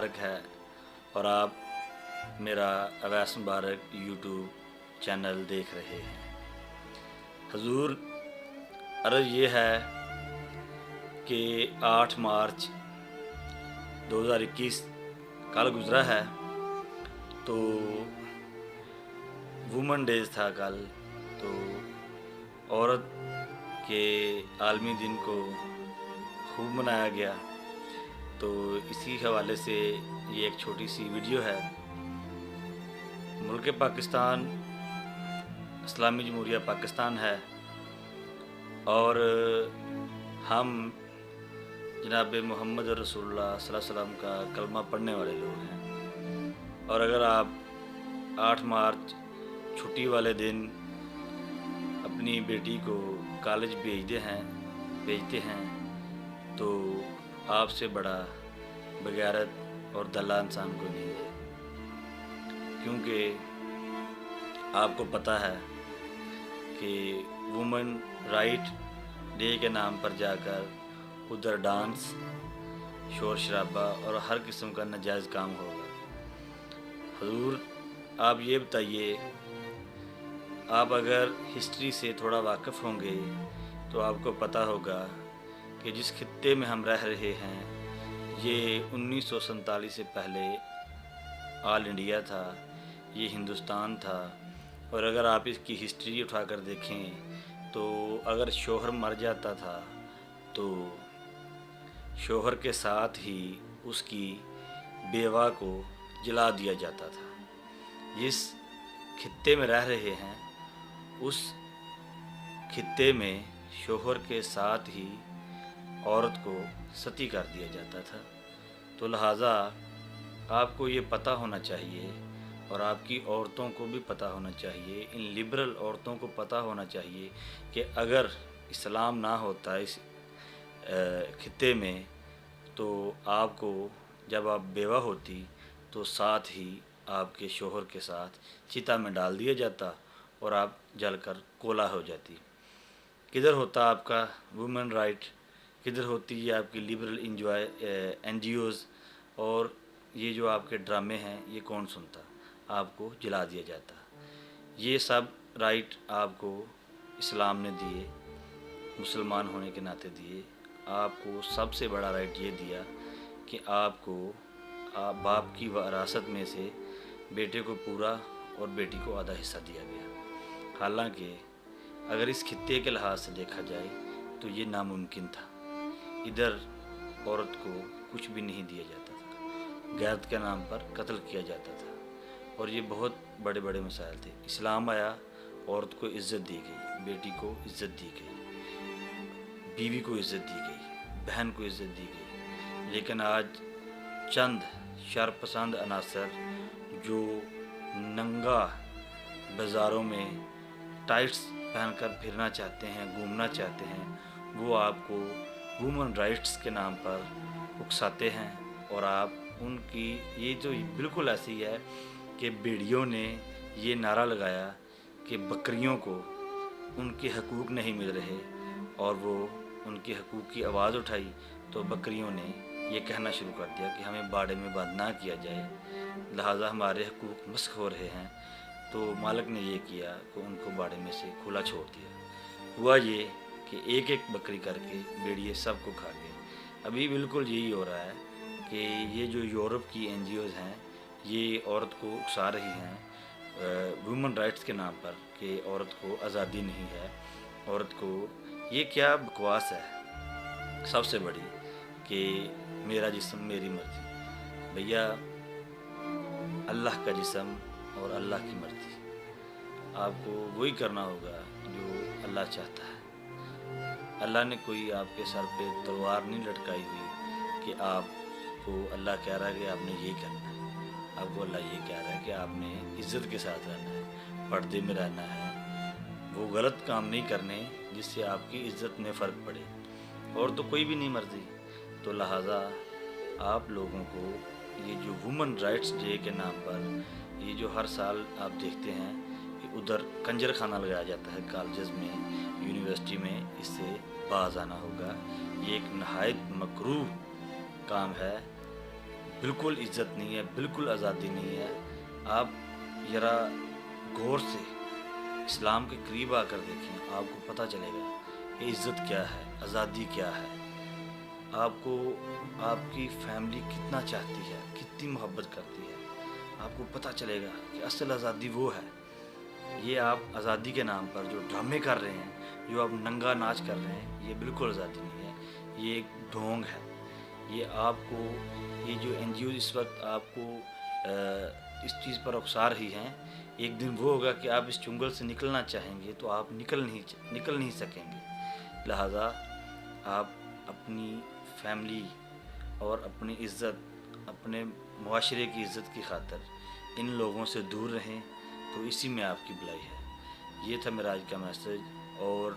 मुबारक है और आप मेरा अवैस मुबारक यूट्यूब चैनल देख रहे हैं। हुजूर, अर्ज़ ये है कि 8 मार्च 2021 कल गुज़रा है, तो वुमन डेज़ था कल। तो औरत के आलमी दिन को खूब मनाया गया। तो इसी हवाले से ये एक छोटी सी वीडियो है। मुल्क पाकिस्तान इस्लामी जमहूरिया पाकिस्तान है और हम जनाब मोहम्मद रसूलुल्लाह सल्लल्लाहु अलैहि वसल्लम का कलमा पढ़ने वाले लोग हैं। और अगर आप 8 मार्च छुट्टी वाले दिन अपनी बेटी को कॉलेज भेजते हैं तो आपसे बड़ा बगैरत और दल्ला इंसान को नहीं है, क्योंकि आपको पता है कि वुमेन राइट डे के नाम पर जाकर उधर डांस, शोर शराबा और हर किस्म का नाजायज़ काम होगा। हुजूर, आप ये बताइए, आप अगर हिस्ट्री से थोड़ा वाकिफ़ होंगे तो आपको पता होगा कि जिस खित्ते में हम रह रहे हैं ये 1947 से पहले ऑल इंडिया था, ये हिंदुस्तान था। और अगर आप इसकी हिस्ट्री उठाकर देखें तो अगर शोहर मर जाता था तो शोहर के साथ ही उसकी बेवा को जला दिया जाता था। जिस खित्ते में रह रहे हैं उस खित्ते में शोहर के साथ ही औरत को सती कर दिया जाता था। तो लिहाजा आपको ये पता होना चाहिए और आपकी औरतों को भी पता होना चाहिए, इन लिबरल औरतों को पता होना चाहिए कि अगर इस्लाम ना होता इस खित्ते में तो आपको जब आप बेवा होती तो साथ ही आपके शोहर के साथ चिता में डाल दिया जाता और आप जलकर कोला हो जाती। किधर होता आपका वुमेन राइट, किधर होती है आपकी लिबरल NGOs, और ये जो आपके ड्रामे हैं ये कौन सुनता? आपको जला दिया जाता। ये सब राइट आपको इस्लाम ने दिए, मुसलमान होने के नाते दिए। आपको सबसे बड़ा राइट ये दिया कि आपको बाप की वरासत में से बेटे को पूरा और बेटी को आधा हिस्सा दिया गया। हालांकि अगर इस खित्ते के लिहाज से देखा जाए तो ये नामुमकिन था। इधर औरत को कुछ भी नहीं दिया जाता था, गैरत के नाम पर कत्ल किया जाता था और ये बहुत बड़े बड़े मसाइल थे। इस्लाम आया, औरत को इज़्ज़त दी गई, बेटी को इज़्ज़त दी गई, बीवी को इज़्ज़त दी गई, बहन को इज़्ज़त दी गई। लेकिन आज चंद शरपसंद अनासर जो नंगा बाज़ारों में टाइट्स पहनकर फिरना चाहते हैं, घूमना चाहते हैं, वो आपको वुमेन राइट्स के नाम पर उकसाते हैं। और आप उनकी ये जो बिल्कुल ऐसी है कि भेड़ियों ने ये नारा लगाया कि बकरियों को उनके हकूक़ नहीं मिल रहे और वो उनके हकूक़ की आवाज़ उठाई तो बकरियों ने ये कहना शुरू कर दिया कि हमें बाड़े में बंद ना किया जाए, लिहाजा हमारे हकूक़ मस्ख़ हो रहे हैं। तो मालिक ने ये किया कि उनको बाड़े में से खुला छोड़ दिया। हुआ ये कि एक एक बकरी करके भेड़िए सबको खा गए। अभी बिल्कुल यही हो रहा है कि ये जो यूरोप की NGOs हैं ये औरत को उकसा रही हैं वुमेन राइट्स के नाम पर कि औरत को आज़ादी नहीं है, औरत को। ये क्या बकवास है सबसे बड़ी कि मेरा जिस्म मेरी मर्ज़ी। भैया, अल्लाह का जिस्म और अल्लाह की मर्ज़ी, आपको वही करना होगा जो अल्लाह चाहता है। अल्लाह ने कोई आपके सर पे तलवार नहीं लटकाई हुई कि आपको अल्लाह कह रहा है कि आपने ये करना है। आपको अल्लाह ये कह रहा है कि आपने इज़्ज़त के साथ रहना है, पर्दे में रहना है, वो गलत काम नहीं करने जिससे आपकी इज़्ज़त में फ़र्क पड़े। और तो कोई भी नहीं मर्ज़ी। तो लिहाजा आप लोगों को ये जो वुमेन राइट्स डे के नाम पर ये जो हर साल आप देखते हैं कि उधर कंजर खाना लगाया जाता है कॉलेज में, यूनिवर्सिटी में, इससे बाज आना होगा। ये एक नहायत मकरूह काम है। بالکل عزت نہیں ہے، بالکل آزادی نہیں ہے۔ آپ ذرا غور سے اسلام کے قریب آ کر دیکھیں، آپ کو پتہ چلے گا کہ عزت کیا ہے، آزادی کیا ہے۔ آپ کو آپ کی فیملی کتنا چاہتی ہے، کتنی محبت کرتی ہے، آپ کو پتہ چلے گا کہ اصل آزادی وہ ہے۔ یہ آپ آزادی کے نام پر جو ڈرامے کر رہے ہیں، جو آپ ننگا ناچ کر رہے ہیں، یہ بالکل آزادی نہیں ہے، یہ ایک ڈھونگ ہے۔ یہ آپ کو، یہ جو این جی او اس وقت آپ کو اس چیز پر اکسا رہی ہیں، ایک دن وہ ہوگا کہ آپ اس چنگل سے نکلنا چاہیں گے تو آپ نکل نہیں سکیں گے۔ لہٰذا آپ اپنی فیملی اور اپنی عزت، اپنے معاشرے کی عزت کی خاطر ان لوگوں سے دور رہیں، تو اسی میں آپ کی بھلائی ہے۔ یہ تھا میرا آج کا میسج، اور